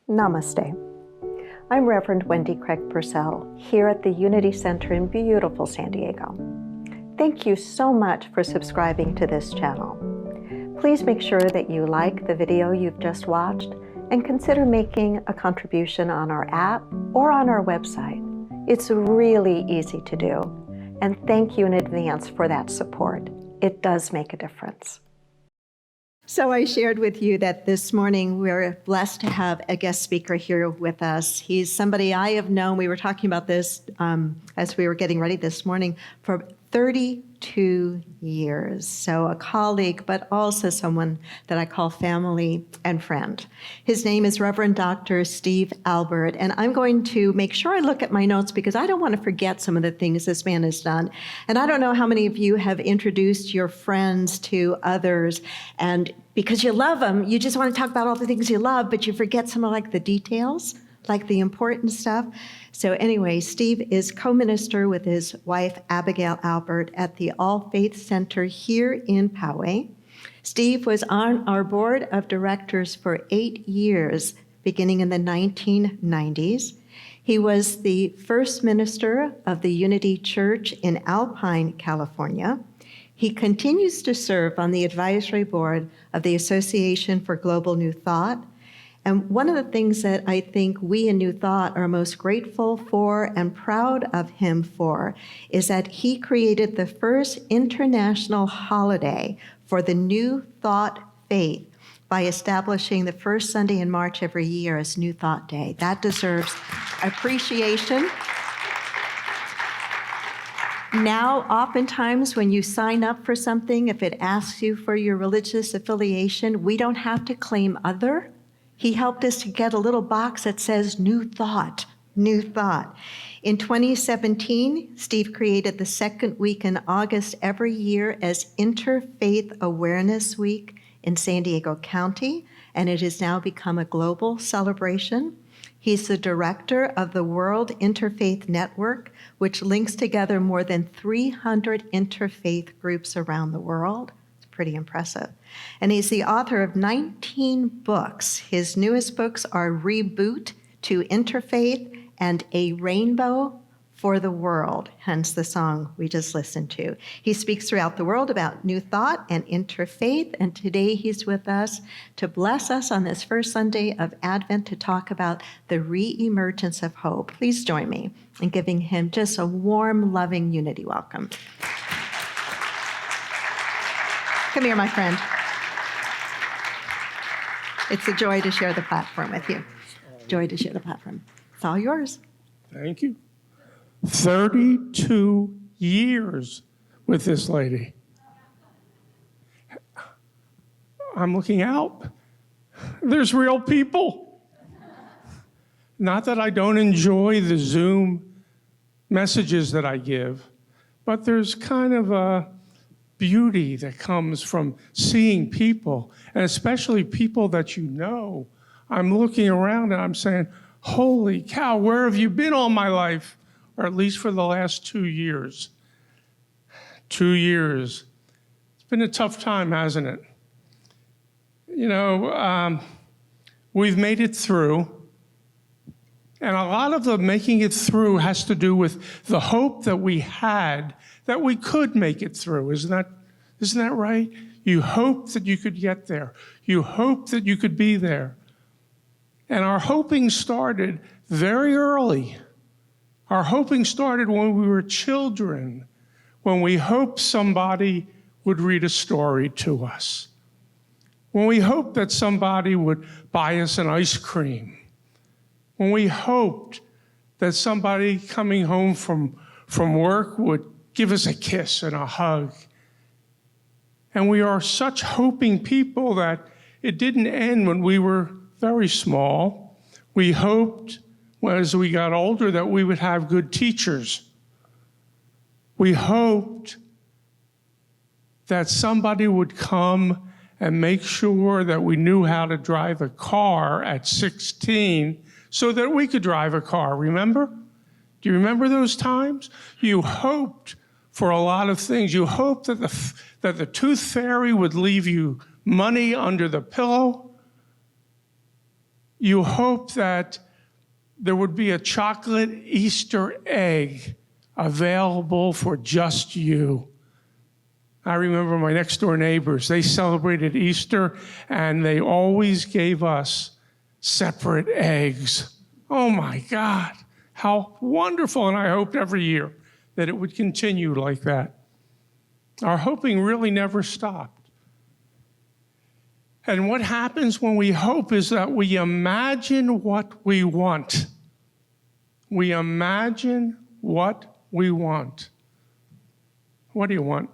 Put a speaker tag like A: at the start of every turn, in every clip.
A: Namaste. I'm Reverend Wendy Craig-Purcell here at the Unity Center in beautiful San Diego. Thank you so much for subscribing to this channel. Please make sure that you like the video you've just watched and consider making a contribution on our app or on our website. It's really easy to do, and thank you in advance for that support. It does make a difference. So I shared with you that this morning we're blessed to have a guest speaker here with us. He's somebody I have known. We were talking about this as we were getting ready this morning for 32 years. So a colleague, but also someone that I call family and friend. His name is Reverend Dr. Steve Albert, and I'm going to make sure I look at my notes because I don't want to forget some of the things this man has done. And I don't know how many of you have introduced your friends to others, and because you love them, you just want to talk about all the things you love, but you forget some of like the details, like the important stuff. So anyway, Steve is co-minister with his wife, Abigail Albert, at the All Faith Center here in Poway. Steve was on our board of directors for 8 years, beginning in the 1990s. He was the first minister of the Unity Church in Alpine, California. He continues to serve on the advisory board of the Association for Global New Thought. And one of the things that I think we in New Thought are most grateful for and proud of him for is that he created the first international holiday for the New Thought faith by establishing the first Sunday in March every year as New Thought Day. That deserves appreciation. Now, oftentimes when you sign up for something, if it asks you for your religious affiliation, we don't have to claim other. He helped us to get a little box that says New Thought, New Thought. In 2017, Steve created the second week in August every year as Interfaith Awareness Week in San Diego County, and it has now become a global celebration. He's the director of the World Interfaith Network, which links together more than 300 interfaith groups around the world. It's pretty impressive. And he's the author of 19 books. His newest books are Reboot to Interfaith and A Rainbow for the World, hence the song we just listened to. He speaks throughout the world about New Thought and interfaith, and today he's with us to bless us on this first Sunday of Advent to talk about the Re-Emergence of Hope. Please join me in giving him just a warm, loving Unity welcome. Come here, my friend. It's a joy to share the platform with you. Joy to share the platform. It's all yours.
B: Thank you. 32 years with this lady. I'm looking out. There's real people. Not that I don't enjoy the Zoom messages that I give, but there's kind of a beauty that comes from seeing people, and especially people that you know. I'm looking around and I'm saying, holy cow, where have you been all my life? Or at least for the last 2 years. 2 years. It's been a tough time, hasn't it? You know, we've made it through. And a lot of the making it through has to do with the hope that we had that we could make it through. Isn't that right? You hope that you could get there. You hope that you could be there. And our hoping started very early. Our hoping started when we were children, when we hoped somebody would read a story to us, when we hoped that somebody would buy us an ice cream, when we hoped that somebody coming home from work would give us a kiss and a hug. And we are such hoping people that it didn't end when we were very small. We hoped as we got older that we would have good teachers. We hoped that somebody would come and make sure that we knew how to drive a car at 16 so that we could drive a car, remember? Do you remember those times? You hoped for a lot of things. You hoped that the tooth fairy would leave you money under the pillow. you hope that there would be a chocolate Easter egg available for just you. I remember my next door neighbors, they celebrated Easter and they always gave us separate eggs. Oh my God, how wonderful. And I hoped every year that it would continue like that. Our hoping really never stopped. And what happens when we hope is that we imagine what we want. We imagine what we want. What do you want?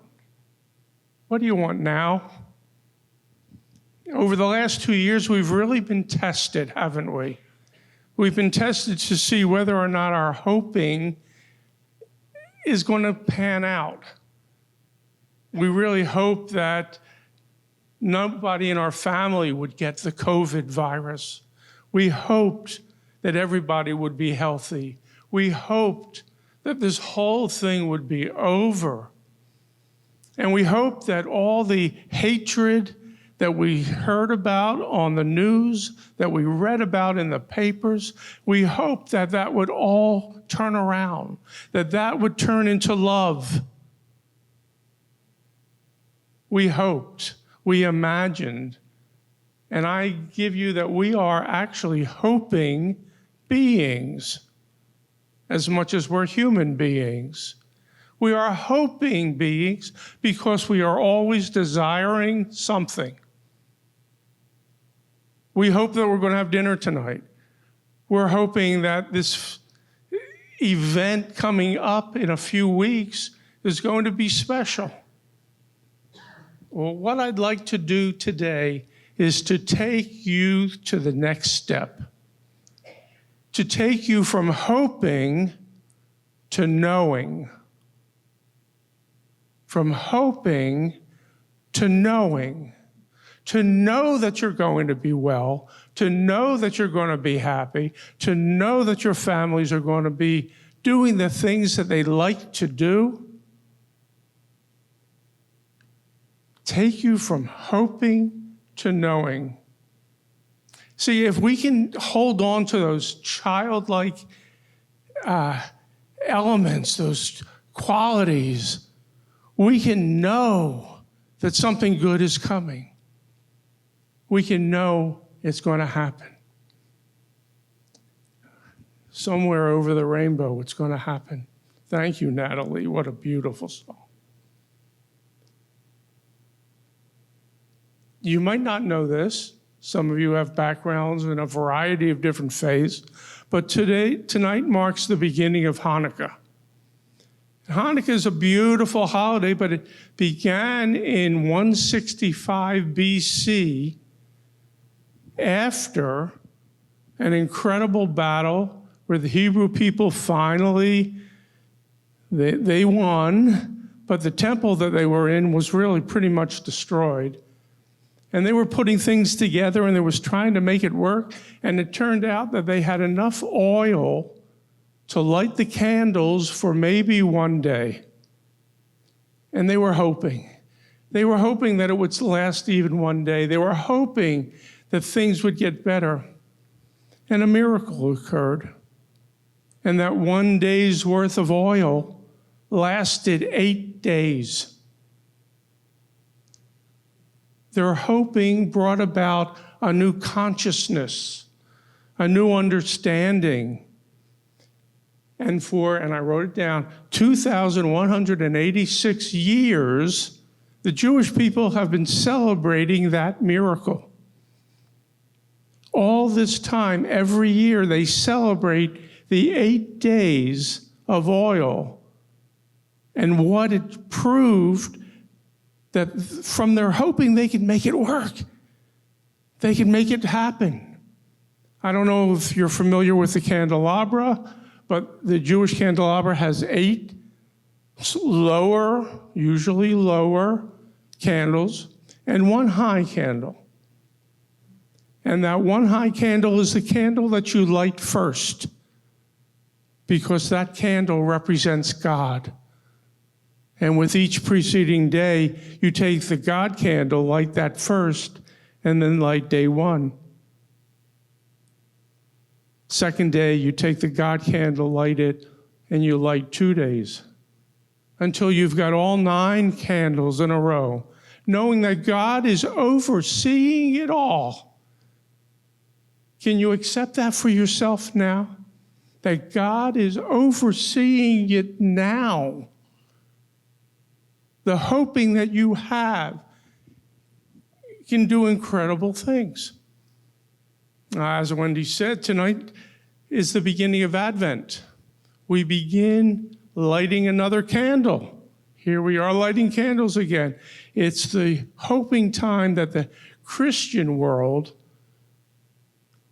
B: What do you want now? Over the last 2 years, we've really been tested, haven't we? We've been tested to see whether or not our hoping is going to pan out. We really hope that nobody in our family would get the COVID virus. We hoped that everybody would be healthy. We hoped that this whole thing would be over. And we hoped that all the hatred that we heard about on the news, that we read about in the papers, we hoped that that would all turn around, that that would turn into love. We hoped, we imagined, and I give you that we are actually hoping beings as much as we're human beings. We are hoping beings because we are always desiring something. We hope that we're going to have dinner tonight. We're hoping that this event coming up in a few weeks is going to be special. Well, what I'd like to do today is to take you to the next step, to take you from hoping to knowing, from hoping to knowing, to know that you're going to be well, to know that you're going to be happy, to know that your families are going to be doing the things that they like to do. Take you from hoping to knowing. See, if we can hold on to those childlike elements, those qualities, we can know that something good is coming. We can know it's going to happen. Somewhere over the rainbow, it's going to happen. Thank you, Natalie. What a beautiful song. You might not know this. Some of you have backgrounds in a variety of different faiths, but tonight marks the beginning of Hanukkah. Hanukkah is a beautiful holiday, but it began in 165 BC after an incredible battle where the Hebrew people finally, they won, but the temple that they were in was really pretty much destroyed. And they were putting things together and they was trying to make it work. And it turned out that they had enough oil to light the candles for maybe one day. And they were hoping. They were hoping that it would last even one day. They were hoping that things would get better. And a miracle occurred. And that one day's worth of oil lasted 8 days. Their hoping brought about a new consciousness, a new understanding. And I wrote it down, 2,186 years, the Jewish people have been celebrating that miracle. All this time, every year, they celebrate the 8 days of oil and what it proved that from their hoping they could make it work. They could make it happen. I don't know if you're familiar with the Candelabra, but the Jewish Candelabra has 8 usually lower candles, and 1 high candle. And that 1 high candle is the candle that you light first, because that candle represents God. And with each preceding day, you take the God candle, light that first, and then light day 1. Second day, you take the God candle, light it, and you light 2 days until you've got all 9 candles in a row, knowing that God is overseeing it all. Can you accept that for yourself now? That God is overseeing it now. The hoping that you have can do incredible things. As Wendy said, tonight is the beginning of Advent. We begin lighting another candle. Here we are lighting candles again. It's the hoping time that the Christian world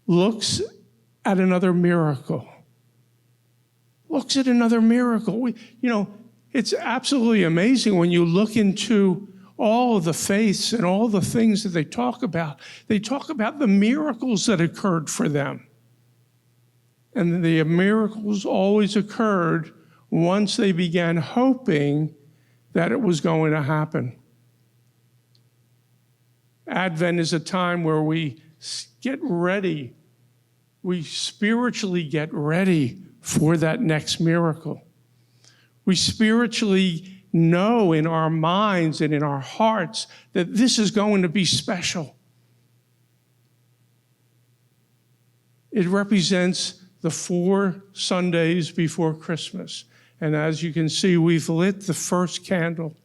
B: looks at another miracle. Looks at another miracle. It's absolutely amazing when you look into all of the faiths and all the things that they talk about. They talk about the miracles that occurred for them. And the miracles always occurred once they began hoping that it was going to happen. Advent is a time where we get ready. We spiritually get ready for that next miracle. We spiritually know in our minds and in our hearts that this is going to be special. It represents the 4 Sundays before Christmas. And as you can see, we've lit the first candle.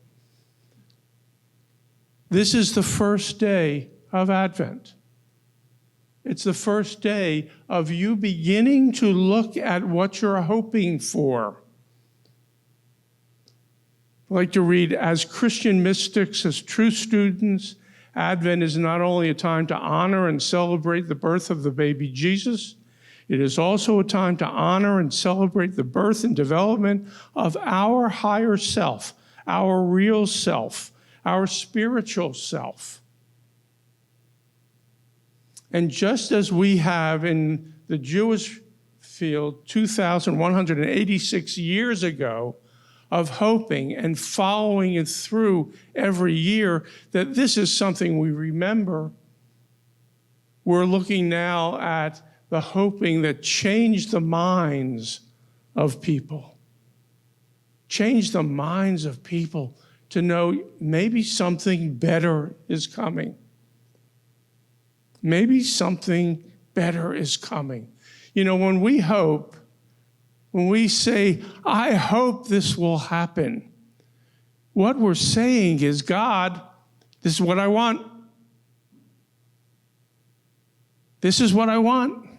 B: This is the first day of Advent. It's the first day of you beginning to look at what you're hoping for. I like to read, as Christian mystics, as true students, Advent is not only a time to honor and celebrate the birth of the baby Jesus, it is also a time to honor and celebrate the birth and development of our higher self, our real self, our spiritual self. And just as we have in the Jewish field 2,186 years ago of hoping and following it through every year, that this is something we remember, we're looking now at the hoping that changed the minds of people. Changed the minds of people to know maybe something better is coming. Maybe something better is coming. When we hope, when we say, I hope this will happen, what we're saying is, God, this is what I want. This is what I want.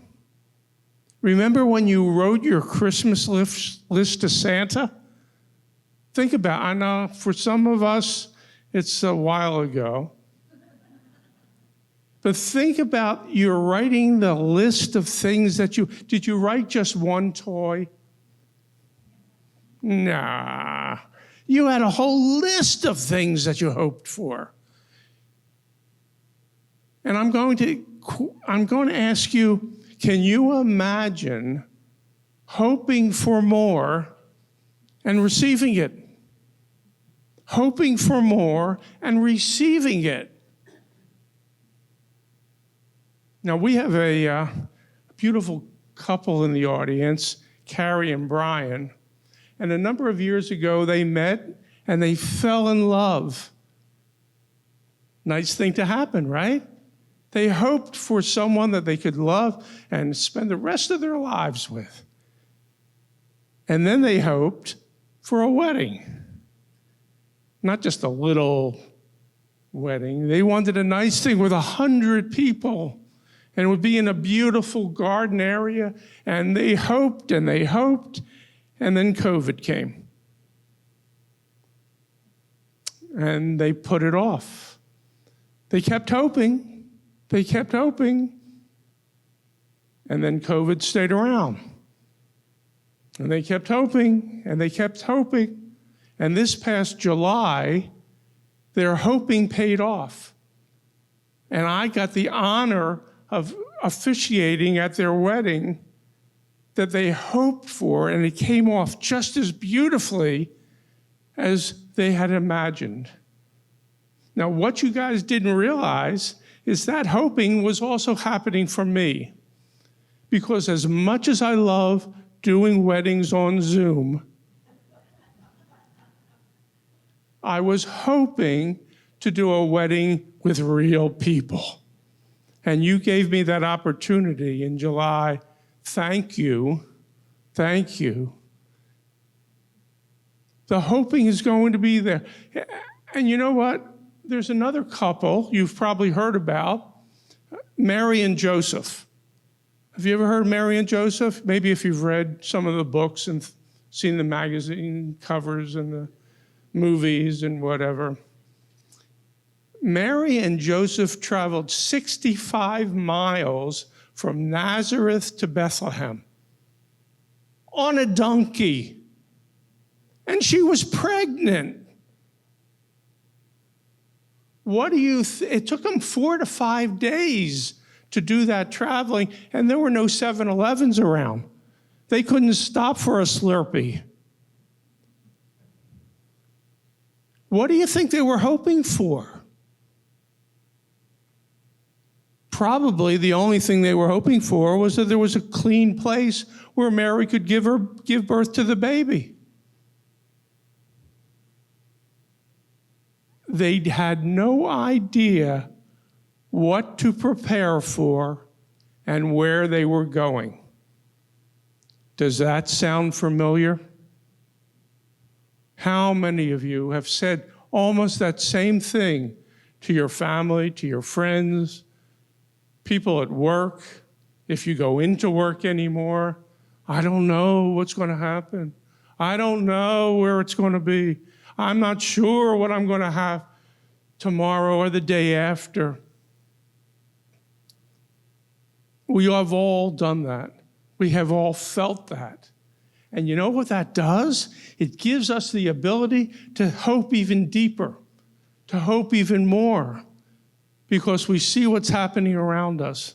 B: Remember when you wrote your Christmas list to Santa? Think about it. I know for some of us, it's a while ago. But think about you're writing the list of things that did you write just one toy? Nah. You had a whole list of things that you hoped for. And I'm going to ask you, can you imagine hoping for more and receiving it? Hoping for more and receiving it. Now, we have a beautiful couple in the audience, Carrie and Brian. And a number of years ago, they met and they fell in love. Nice thing to happen, right? They hoped for someone that they could love and spend the rest of their lives with. And then they hoped for a wedding. Not just a little wedding. They wanted a nice thing with 100 people. And it would be in a beautiful garden area. And they hoped and they hoped. And then COVID came. And they put it off. They kept hoping. They kept hoping. And then COVID stayed around. And they kept hoping, and they kept hoping. And this past July, their hoping paid off. And I got the honor of officiating at their wedding that they hoped for, and it came off just as beautifully as they had imagined. Now, what you guys didn't realize is that hoping was also happening for me. because as much as I love doing weddings on Zoom, I was hoping to do a wedding with real people. And you gave me that opportunity in July. Thank you. Thank you. The hoping is going to be there. And you know what? There's another couple you've probably heard about, Mary and Joseph. Have you ever heard of Mary and Joseph? Maybe if you've read some of the books and seen the magazine covers and the movies and whatever. Mary and Joseph traveled 65 miles from Nazareth to Bethlehem on a donkey. And she was pregnant. It took them 4 to 5 days to do that traveling, and there were no 7-Elevens around. They couldn't stop for a Slurpee. What do you think they were hoping for? Probably the only thing they were hoping for was that there was a clean place where Mary could give birth to the baby. They had no idea what to prepare for and where they were going. Does that sound familiar? How many of you have said almost that same thing to your family, to your friends, people at work, if you go into work anymore? I don't know what's going to happen. I don't know where it's going to be. I'm not sure what I'm going to have tomorrow or the day after. We have all done that. We have all felt that. And you know what that does? It gives us the ability to hope even deeper, to hope even more, because we see what's happening around us.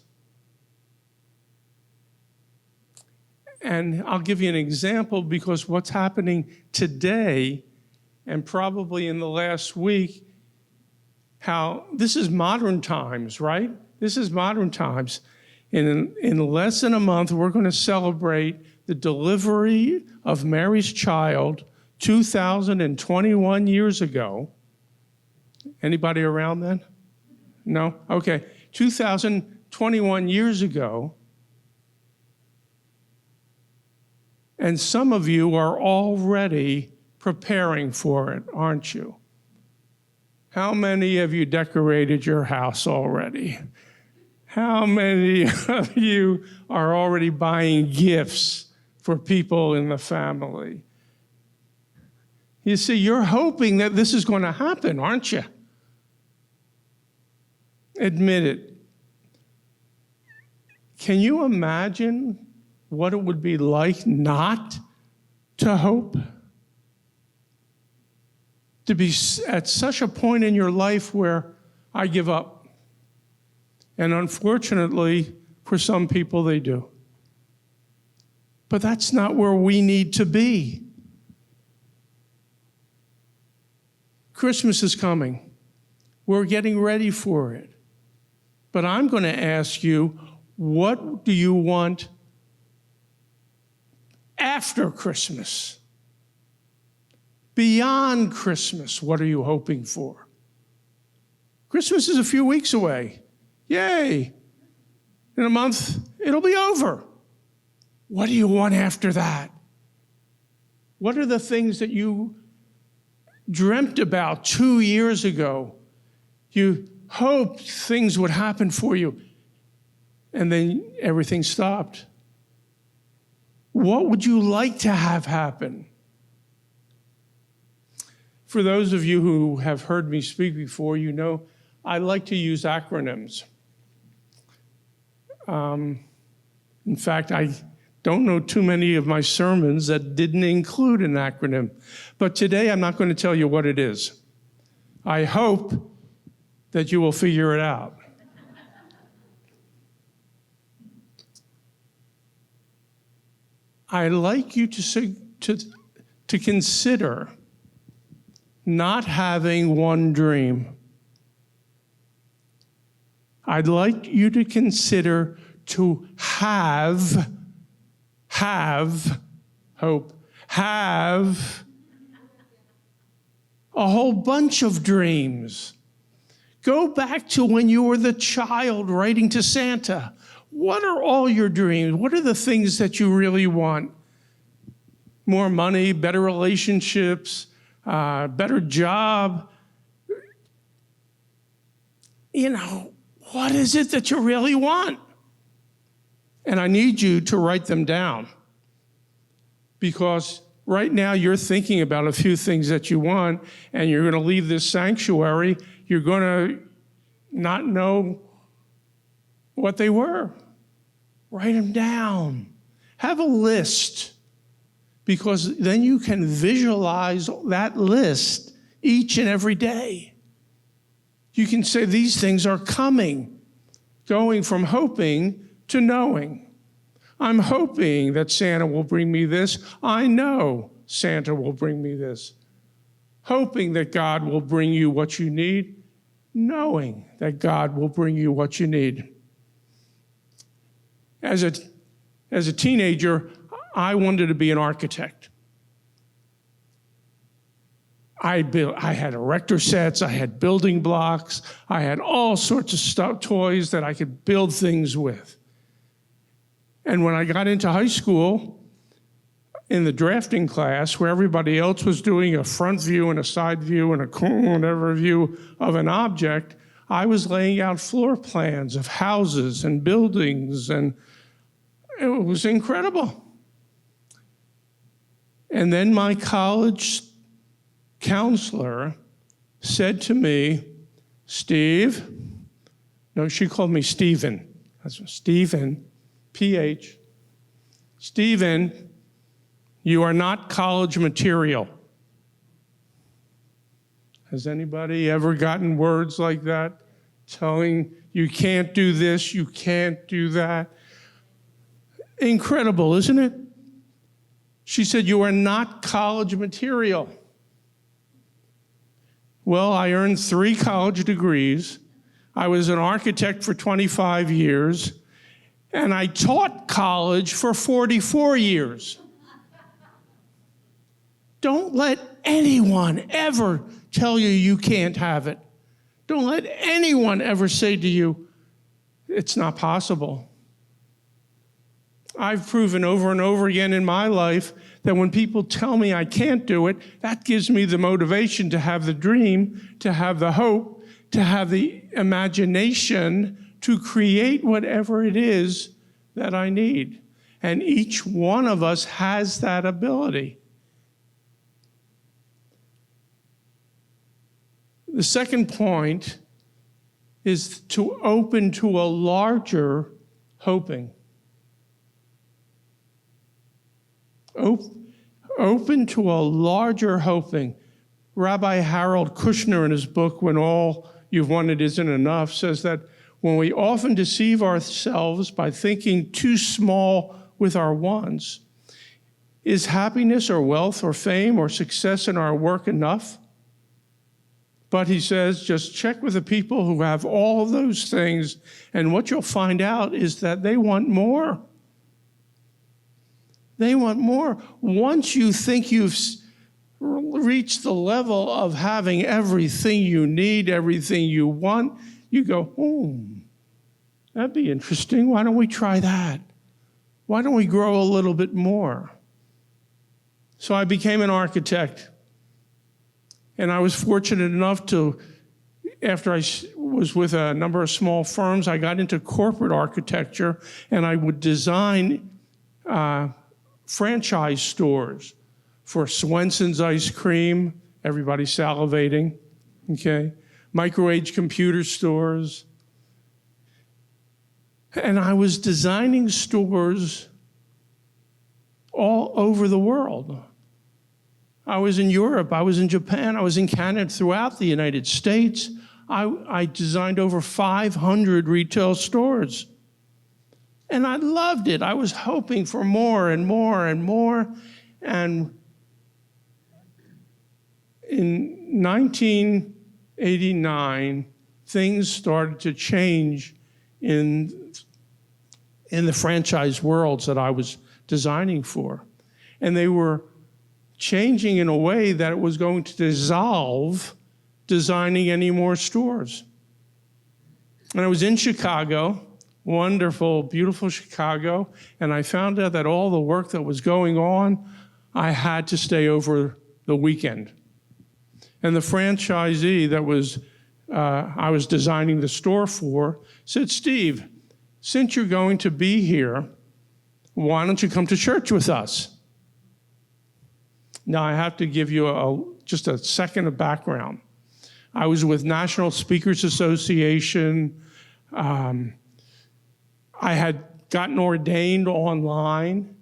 B: And I'll give you an example, because what's happening today and probably in the last week, how this is modern times, right? This is modern times. In less than a month, we're going to celebrate the delivery of Mary's child 2,021 years ago. Anybody around then? No? Okay. 2,021 years ago. And some of you are already preparing for it, aren't you? How many of you decorated your house already? How many of you are already buying gifts for people in the family? You see, you're hoping that this is going to happen, aren't you? Admit it. Can you imagine what it would be like not to hope? To be at such a point in your life where I give up. And unfortunately, for some people, they do. But that's not where we need to be. Christmas is coming. We're getting ready for it. But I'm going to ask you, what do you want after Christmas? Beyond Christmas, what are you hoping for? Christmas is a few weeks away. Yay! In a month, it'll be over. What do you want after that? What are the things that you dreamt about 2 years ago? You hoped things would happen for you, and then everything stopped. What would you like to have happen? For those of you who have heard me speak before, you know I like to use acronyms. In fact, I don't know too many of my sermons that didn't include an acronym. But today, I'm not going to tell you what it is. I hope that you will figure it out. I'd like you to consider not having one dream. I'd like you to consider to have hope, have a whole bunch of dreams. Go back to when you were the child writing to Santa. What are all your dreams? What are the things that you really want? More money, better relationships, better job. You know, what is it that you really want? And I need you to write them down, because right now you're thinking about a few things that you want, and you're going to leave this sanctuary. You're going to not know what they were. Write them down. Have a list, because then you can visualize that list each and every day. You can say these things are coming, going from hoping to knowing. I'm hoping that Santa will bring me this. I know Santa will bring me this. Hoping that God will bring you what you need, knowing that God will bring you what you need. As a teenager, I wanted to be an architect. I had erector sets, I had building blocks, I had all sorts of stuff, toys that I could build things with. And when I got into high school, in the drafting class, where everybody else was doing a front view and a side view and a whatever view of an object, I was laying out floor plans of houses and buildings, and it was incredible. And then my college counselor said to me, Steve, no, she called me Stephen. That's Stephen, PH. Stephen, you are not college material. Has anybody ever gotten words like that? Telling you can't do this, you can't do that. Incredible, isn't it? She said, you are not college material. Well, I earned 3 college degrees. I was an architect for 25 years, and I taught college for 44 years. Don't let anyone ever tell you you can't have it. Don't let anyone ever say to you, it's not possible. I've proven over and over again in my life that when people tell me I can't do it, that gives me the motivation to have the dream, to have the hope, to have the imagination to create whatever it is that I need. And each one of us has that ability. The second point is to open to a larger hoping. Open to a larger hoping. Rabbi Harold Kushner, in his book, When All You've Wanted Isn't Enough, says that when we often deceive ourselves by thinking too small with our wants, is happiness or wealth or fame or success in our work enough? But he says, just check with the people who have all of those things, and what you'll find out is that they want more. They want more. Once you think you've reached the level of having everything you need, everything you want, you go, that'd be interesting. Why don't we try that? Why don't we grow a little bit more? So I became an architect. And I was fortunate enough to, after I was with a number of small firms, I got into corporate architecture, and I would design franchise stores for Swenson's ice cream, everybody salivating, okay? Micro-age computer stores. And I was designing stores all over the world. I was in Europe, I was in Japan, I was in Canada, throughout the United States. I designed over 500 retail stores. And I loved it. I was hoping for more and more and more. And in 1989, things started to change in in the franchise worlds that I was designing for. And they were changing in a way that it was going to dissolve designing any more stores. And I was in Chicago, wonderful, beautiful Chicago, and I found out that all the work that was going on, I had to stay over the weekend. And the franchisee that I was designing the store for said, "Steve, since you're going to be here, why don't you come to church with us?" Now, I have to give you just a second of background. I was with National Speakers Association. I had gotten ordained online,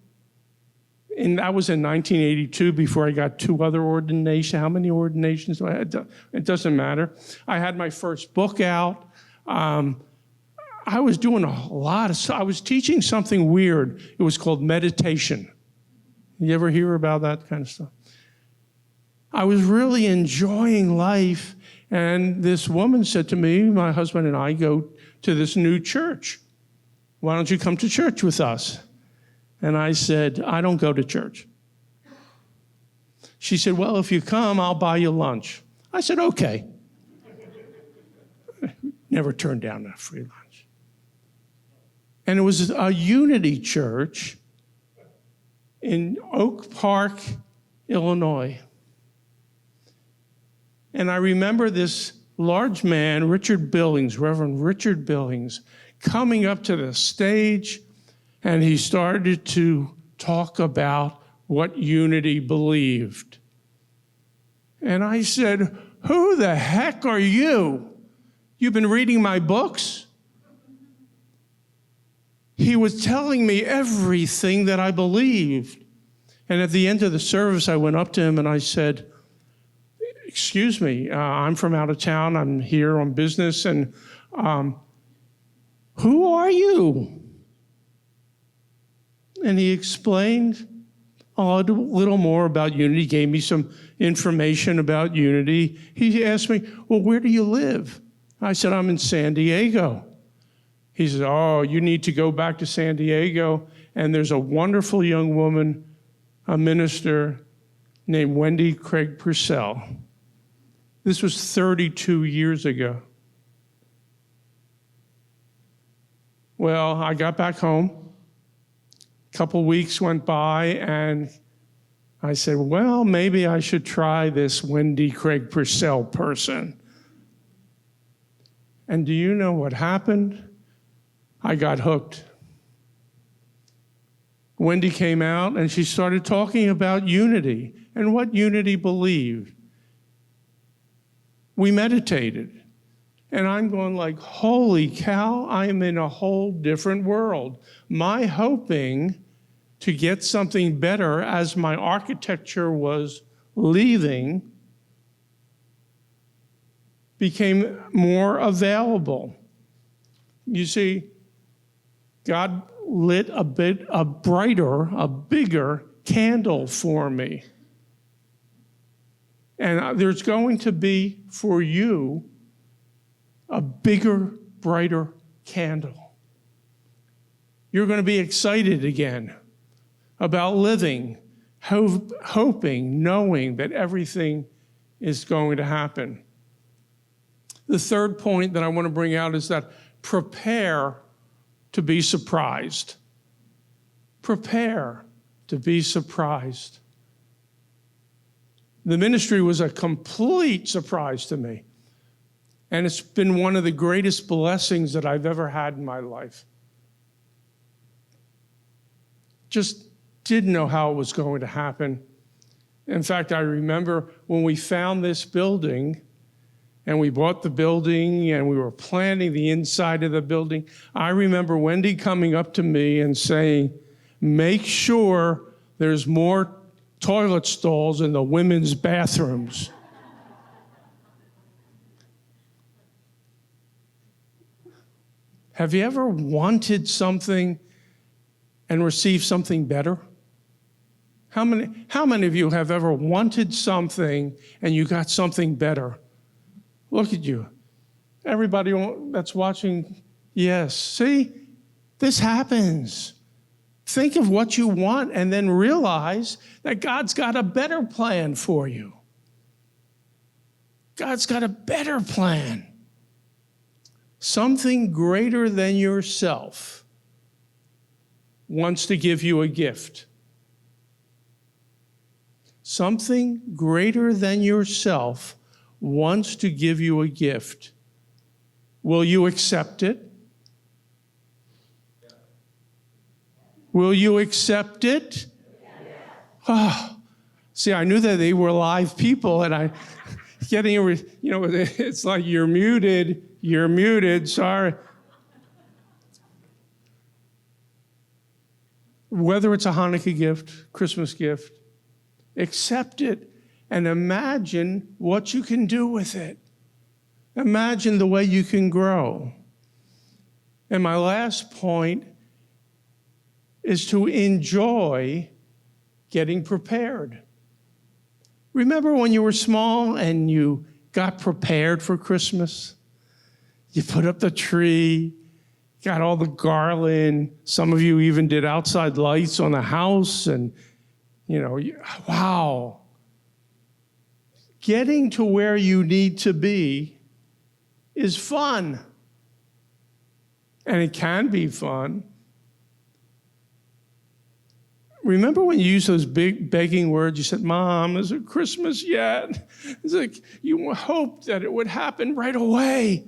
B: and that was in 1982 before I got 2 other ordinations. How many ordinations do I have? It doesn't matter. I had my first book out. I was doing I was teaching something weird. It was called meditation. You ever hear about that kind of stuff? I was really enjoying life, and this woman said to me, my husband and I go to this new church. Why don't you come to church with us? And I said, I don't go to church. She said, well, if you come, I'll buy you lunch. I said, okay. Never turned down a free lunch. And it was a Unity church in Oak Park, Illinois. And I remember this large man, Reverend Richard Billings, coming up to the stage, and he started to talk about what Unity believed. And I said, who the heck are you? You've been reading my books? He was telling me everything that I believed. And at the end of the service, I went up to him and I said, excuse me, I'm from out of town. I'm here on business. And who are you? And he explained a little more about Unity, gave me some information about Unity. He asked me, well, where do you live? I said, I'm in San Diego. He said, oh, you need to go back to San Diego. And there's a wonderful young woman, a minister named Wendy Craig-Purcell. This was 32 years ago. Well, I got back home. A couple weeks went by, and I said, well, maybe I should try this Wendy Craig-Purcell person. And do you know what happened? I got hooked. Wendy came out, and she started talking about Unity and what Unity believed. We meditated. And I'm going like, holy cow, I am in a whole different world. My hoping to get something better as my architecture was leaving became more available. You see, God lit a bigger candle for me. And there's going to be for you a bigger, brighter candle. You're going to be excited again about living, hoping, knowing that everything is going to happen. The third point that I want to bring out is that prepare to be surprised. Prepare to be surprised. The ministry was a complete surprise to me. And it's been one of the greatest blessings that I've ever had in my life. Just didn't know how it was going to happen. In fact, I remember when we found this building, and we bought the building, and we were planning the inside of the building, I remember Wendy coming up to me and saying, make sure there's more toilet stalls in the women's bathrooms. Have you ever wanted something and received something better? How many of you have ever wanted something and you got something better? Look at you. Everybody that's watching, yes. See? This happens. Think of what you want and then realize that God's got a better plan for you. God's got a better plan. Something greater than yourself wants to give you a gift. Something greater than yourself wants to give you a gift. Will you accept it? Will you accept it? Oh, see, I knew that they were live people, and I it's like you're muted, sorry. Whether it's a Hanukkah gift, Christmas gift, accept it and imagine what you can do with it. Imagine the way you can grow. And my last point is to enjoy getting prepared. Remember when you were small and you got prepared for Christmas? You put up the tree, got all the garland. Some of you even did outside lights on the house, and wow. Getting to where you need to be is fun. And it can be fun. Remember when you used those big begging words? You said, Mom, is it Christmas yet? It's like you hoped that it would happen right away.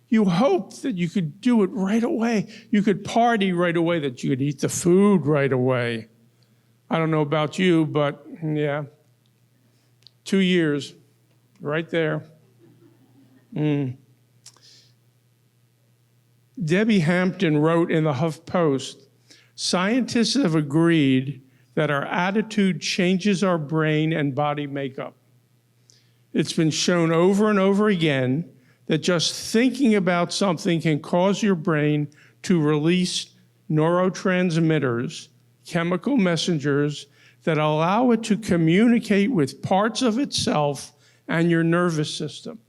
B: You hoped that you could do it right away. You could party right away, that you could eat the food right away. I don't know about you, but yeah, 2 years, right there. Debbie Hampton wrote in the HuffPost, scientists have agreed that our attitude changes our brain and body makeup. It's been shown over and over again that just thinking about something can cause your brain to release neurotransmitters, chemical messengers that allow it to communicate with parts of itself and your nervous system.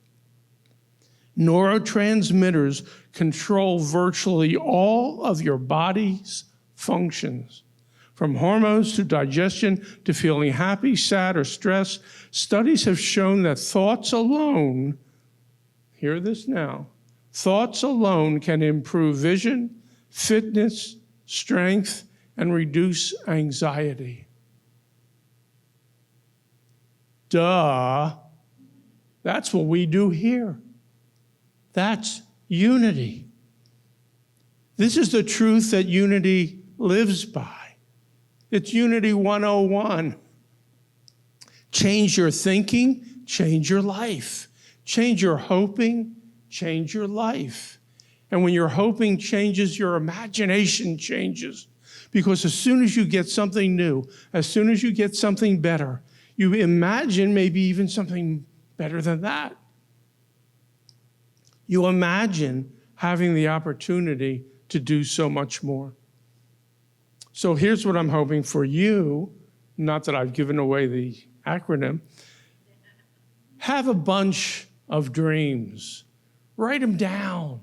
B: Neurotransmitters control virtually all of your body's functions, from hormones to digestion to feeling happy, sad, or stressed. Studies have shown that thoughts alone, hear this now, thoughts alone can improve vision, fitness, strength, and reduce anxiety. Duh. That's what we do here. That's unity. This is the truth that unity lives by. It's Unity 101. Change your thinking, change your life. Change your hoping, change your life. And when your hoping changes, your imagination changes. Because as soon as you get something new, as soon as you get something better, you imagine maybe even something better than that. You imagine having the opportunity to do so much more. So here's what I'm hoping for you, not that I've given away the acronym. Have a bunch of dreams. Write them down.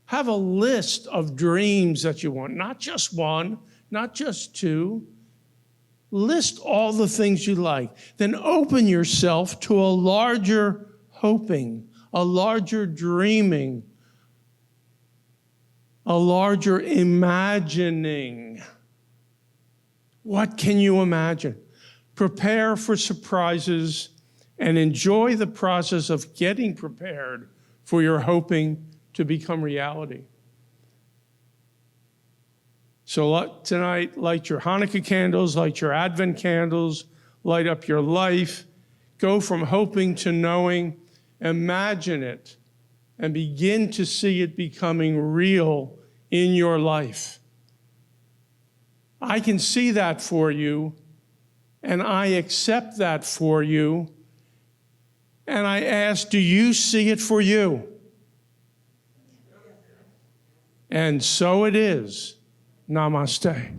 B: Have a list of dreams that you want, not just one, not just two. List all the things you like. Then open yourself to a larger hoping, a larger dreaming, a larger imagining. What can you imagine? Prepare for surprises and enjoy the process of getting prepared for your hoping to become reality. So tonight, light your Hanukkah candles, light your Advent candles, light up your life. Go from hoping to knowing. Imagine it and begin to see it becoming real in your life. I can see that for you, and I accept that for you. And I ask, do you see it for you? And so it is. Namaste.